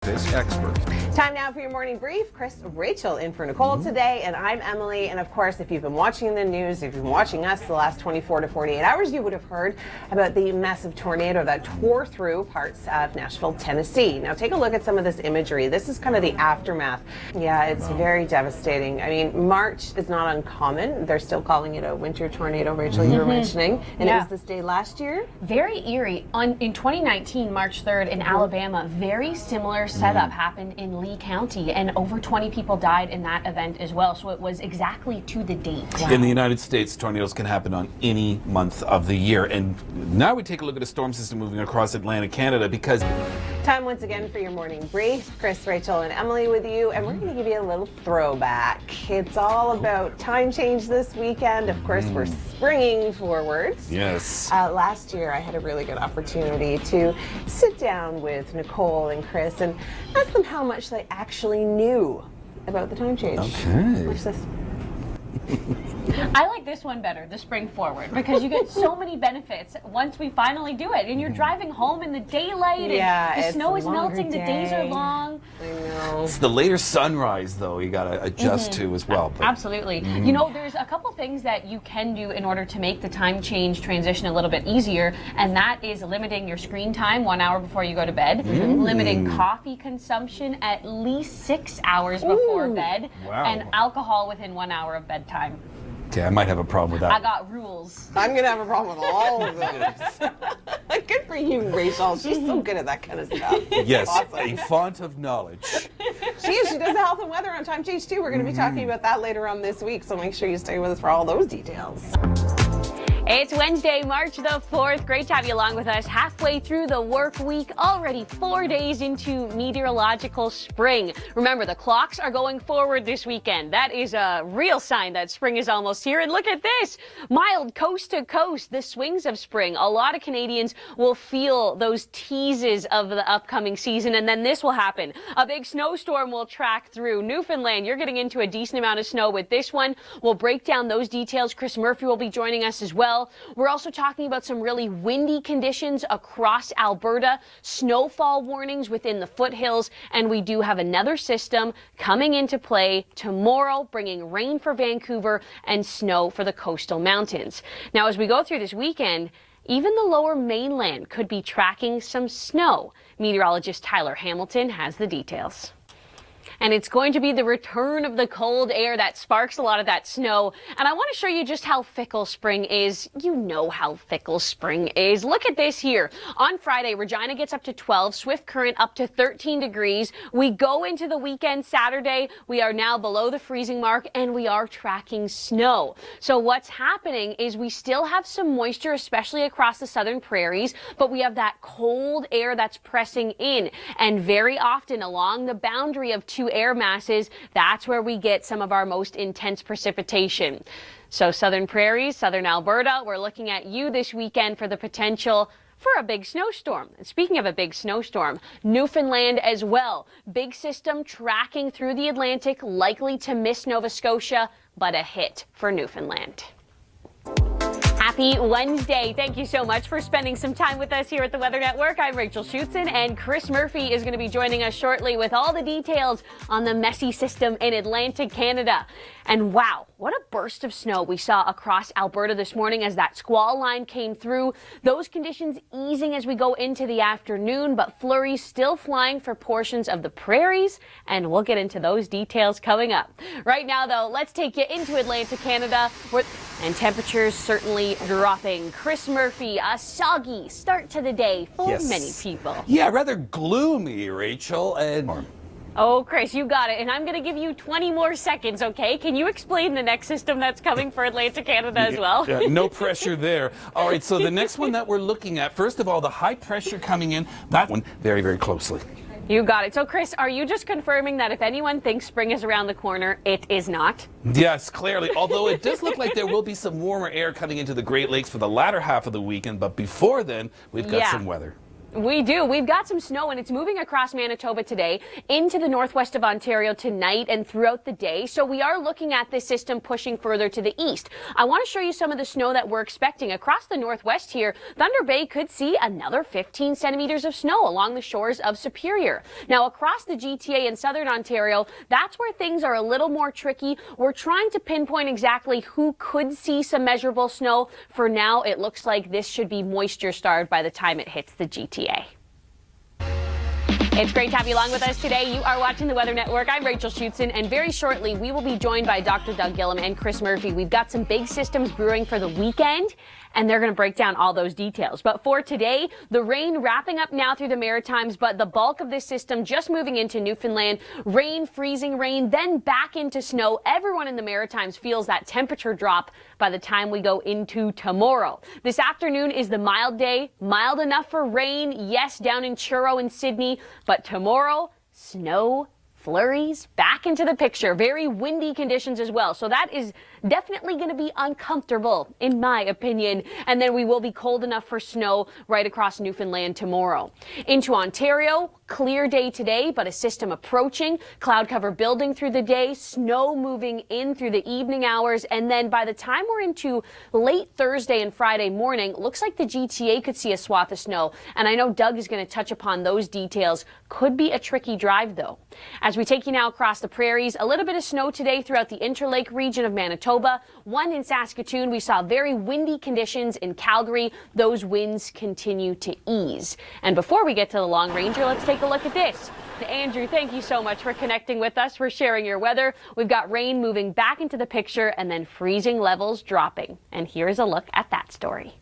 Fish expert. Time now for your morning brief. Chris, Rachel in for Nicole today, and I'm Emily. And of course, if you've been watching the news, if you've been watching us the last 24 to 48 hours, you would have heard about the massive tornado that tore through parts of Nashville, Tennessee. Now take a look at some of this imagery. This is kind of the aftermath. Yeah, it's very devastating. I mean, March is not uncommon. They're still calling it a winter tornado, Rachel, you were mentioning. And it was this day last year? Very eerie. In 2019, March 3rd in Alabama, very similar setup happened in Lee County, and over 20 people died in that event as well. So it was exactly to the date. Wow. In the United States, tornadoes can happen on any month of the year. And now we take a look at a storm system moving across Atlantic Canada because... Time once again for your morning brief. Chris, Rachel, and Emily with you, and we're going to give you a little throwback. It's all about time change this weekend. Of course, we're springing forwards. Yes. Last year, I had a really good opportunity to sit down with Nicole and Chris and ask them how much they actually knew about the time change. Okay. Watch this. I like this one better, the spring forward, because you get so many benefits once we finally do it. And you're driving home in the daylight, and the snow is melting, the days are long. I know. It's the later sunrise, though, you got to adjust to as well. But, absolutely. You know, there's a couple things that you can do in order to make the time change transition a little bit easier, and that is limiting your screen time 1 hour before you go to bed, limiting coffee consumption at least 6 hours before bed, and alcohol within 1 hour of bedtime. Okay, I might have a problem with that. I got rules. I'm going to have a problem with all of those. Good for you, Rachel. She's so good at that kind of stuff. Yes, Awesome. a font of knowledge. She is. She does the health and weather on Time Change too. We're going to be talking about that later on this week, so make sure you stay with us for all those details. It's Wednesday, March the 4th. Great to have you along with us halfway through the work week, already 4 days into meteorological spring. Remember, the clocks are going forward this weekend. That is a real sign that spring is almost here. And look at this, mild coast to coast, the swings of spring. A lot of Canadians will feel those teases of the upcoming season, and then this will happen. A big snowstorm will track through Newfoundland. You're getting into a decent amount of snow with this one. We'll break down those details. Chris Murphy will be joining us as well. We're also talking about some really windy conditions across Alberta, snowfall warnings within the foothills, and we do have another system coming into play tomorrow, bringing rain for Vancouver and snow for the coastal mountains. Now, as we go through this weekend, even the lower mainland could be tracking some snow. Meteorologist Tyler Hamilton has the details. And it's going to be the return of the cold air that sparks a lot of that snow. And I want to show you just how fickle spring is. You know how fickle spring is. Look at this here. On Friday, Regina gets up to 12, Swift Current up to 13 degrees. We go into the weekend Saturday. We are now below the freezing mark, and we are tracking snow. So what's happening is we still have some moisture, especially across the southern prairies, but we have that cold air that's pressing in. And very often along the boundary of two air masses, that's where we get some of our most intense precipitation. So southern prairies, southern Alberta, we're looking at you this weekend for the potential for a big snowstorm. And speaking of a big snowstorm, Newfoundland as well. Big system tracking through the Atlantic, likely to miss Nova Scotia, but a hit for Newfoundland. Happy Wednesday. Thank you so much for spending some time with us here at the Weather Network. I'm Rachel Schoutsen, and Chris Murphy is going to be joining us shortly with all the details on the messy system in Atlantic Canada. And wow, what a burst of snow we saw across Alberta this morning as that squall line came through. Those conditions easing as we go into the afternoon, but flurries still flying for portions of the prairies, and we'll get into those details coming up. Right now, though, let's take you into Atlantic Canada, and temperatures certainly dropping. Chris Murphy, a soggy start to the day for many people. Yeah, rather gloomy, Rachel, and... Oh, Chris, you got it. And I'm going to give you 20 more seconds, okay? Can you explain the next system that's coming for Atlantic Canada as well? Yeah, no pressure there. All right, so the next one that we're looking at, first of all, the high pressure coming in, that one very, very closely. You got it. So, Chris, are you just confirming that if anyone thinks spring is around the corner, it is not? Yes, clearly. Although it does look like there will be some warmer air coming into the Great Lakes for the latter half of the weekend, but before then, we've got some weather. We do. We've got some snow, and it's moving across Manitoba today into the northwest of Ontario tonight and throughout the day. So we are looking at this system pushing further to the east. I want to show you some of the snow that we're expecting across the northwest here. Thunder Bay could see another 15 centimeters of snow along the shores of Superior. Now, across the GTA in southern Ontario, that's where things are a little more tricky. We're trying to pinpoint exactly who could see some measurable snow. For now, it looks like this should be moisture starved by the time it hits the GTA. It's great to have you along with us today. You are watching the Weather Network. I'm Rachel Schoutsen, and very shortly we will be joined by Dr. Doug Gillum and Chris Murphy. We've got some big systems brewing for the weekend, and they're going to break down all those details. But for today, the rain wrapping up now through the Maritimes, but the bulk of this system just moving into Newfoundland. Rain, freezing rain, then back into snow. Everyone in the Maritimes feels that temperature drop by the time we go into tomorrow. This afternoon is the mild day, mild enough for rain, yes, down in Truro and Sydney, but tomorrow, snow, flurries back into the picture. Very windy conditions as well. So that is definitely going to be uncomfortable, in my opinion. And then we will be cold enough for snow right across Newfoundland tomorrow. Into Ontario, clear day today, but a system approaching, cloud cover building through the day, snow moving in through the evening hours. And then by the time we're into late Thursday and Friday morning, looks like the GTA could see a swath of snow. And I know Doug is going to touch upon those details. Could be a tricky drive, though. As we take you now across the prairies, a little bit of snow today throughout the Interlake region of Manitoba. One in Saskatoon. We saw very windy conditions in Calgary. Those winds continue to ease. And before we get to the Long Ranger, let's take a look at this. Andrew, thank you so much for connecting with us, for sharing your weather. We've got rain moving back into the picture and then freezing levels dropping. And here's a look at that story.